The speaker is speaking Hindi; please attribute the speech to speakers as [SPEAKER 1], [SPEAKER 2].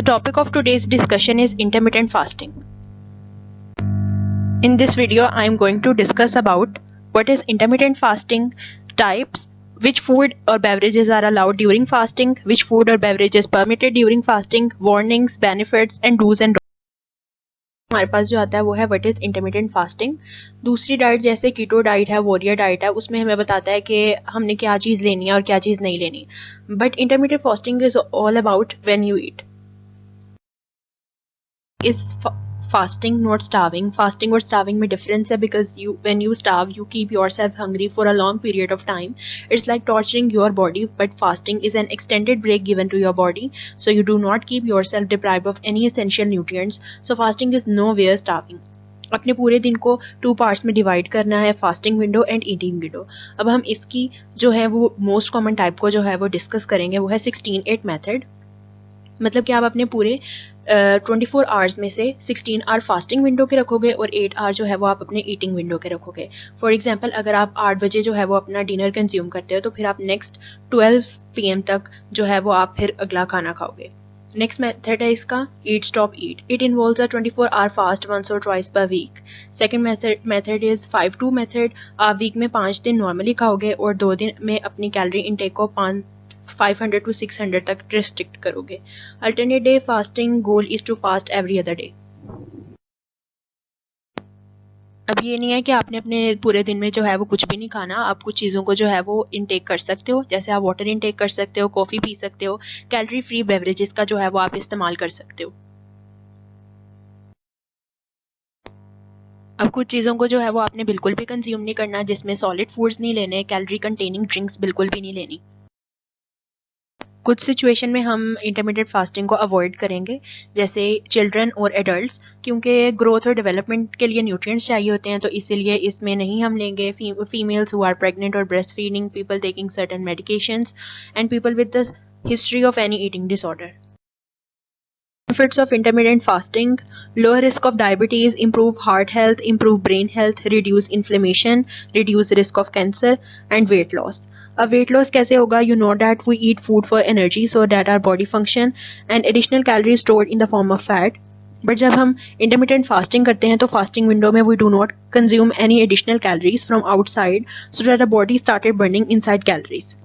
[SPEAKER 1] The topic of today's discussion is intermittent fasting. In this video, I am going to discuss about what is intermittent fasting, types, which food or beverages are allowed during fasting, which food or beverage is permitted during fasting, warnings, benefits and do's and don'ts. हमारे पास जो आता है वो है व्हाट इज इंटरमिटेंट फास्टिंग। दूसरी डाइट जैसे कीटो डाइट है, वॉरियर डाइट है, उसमें हमें बताता है कि हमने क्या चीज़ लेनी है और क्या चीज़ नहीं लेनी। But intermittent fasting is all about when you eat. Is fasting not starving. Fasting और starving में difference है because when you starve you keep yourself hungry for a long period of time. It's like torturing your body, but fasting is an extended break given to your body, so you do not keep yourself deprived of any essential nutrients. So fasting is nowhere starving. अपने पूरे दिन को 2 पार्ट्स में डिवाइड करना है, fasting window and eating window. अब हम इसकी जो है वो मोस्ट कॉमन टाइप को जो है वो डिस्कस करेंगे, वो है 16-8 मेथड। मतलब कि आप अपने पूरे 24 आवर्स में से 16 आवर फास्टिंग विंडो के रखोगे और 8 आवर जो है वो आप अपने ईटिंग विंडो के रखोगे। फॉर एग्जांपल अगर आप 8 बजे जो है वो अपना डिनर कंज्यूम करते हो तो फिर आप नेक्स्ट 12 PM तक जो है वो आप फिर अगला खाना खाओगे। नेक्स्ट मेथड है इसका eat stop eat. It involves a 24 hour fast once और twice per week. Second method is 5-2 method. आप वीक में 5 दिन नॉर्मली खाओगे और 2 दिन में अपनी कैलोरी इनटेक को 500 to 600 तक रिस्ट्रिक्ट करोगे। Alternate day fasting goal is to fast every other day. अब ये नहीं है कि आपने अपने पूरे दिन में जो है वो कुछ भी नहीं खाना, आप कुछ चीज़ों को जो है वो इनटेक कर सकते हो, जैसे आप वाटर इनटेक कर सकते हो, कॉफ़ी पी सकते हो, कैलोरी फ्री बेवरेजेस का जो है वो आप इस्तेमाल कर सकते हो। अब कुछ चीज़ों को जो है वो आपने बिल्कुल भी कंज्यूम नहीं करना, जिसमें सॉलिड फूड्स नहीं लेने, कैलोरी कंटेनिंग ड्रिंक्स बिल्कुल भी नहीं लेनी। कुछ सिचुएशन में हम इंटरमीडिएट फास्टिंग को अवॉइड करेंगे, जैसे चिल्ड्रन और एडल्ट्स, क्योंकि ग्रोथ और डेवलपमेंट के लिए न्यूट्रिएंट्स चाहिए होते हैं, तो इसीलिए इसमें नहीं हम लेंगे। फीमेल्स हु आर प्रेग्नेंट और breast feeding, people taking certain medications and people with the history of any eating disorder. Benefits of intermittent fasting: lower risk of diabetes, improve heart health, improve brain health, reduce inflammation, reduce risk of cancer and weight loss. अब weight loss कैसे होगा? You know that we eat food for energy so that our body function and additional calories stored in the form of fat. But जब हम इंटरमिटेंट फास्टिंग करते हैं तो फास्टिंग विंडो में we do not consume any additional calories from outside, so that our body started burning inside calories.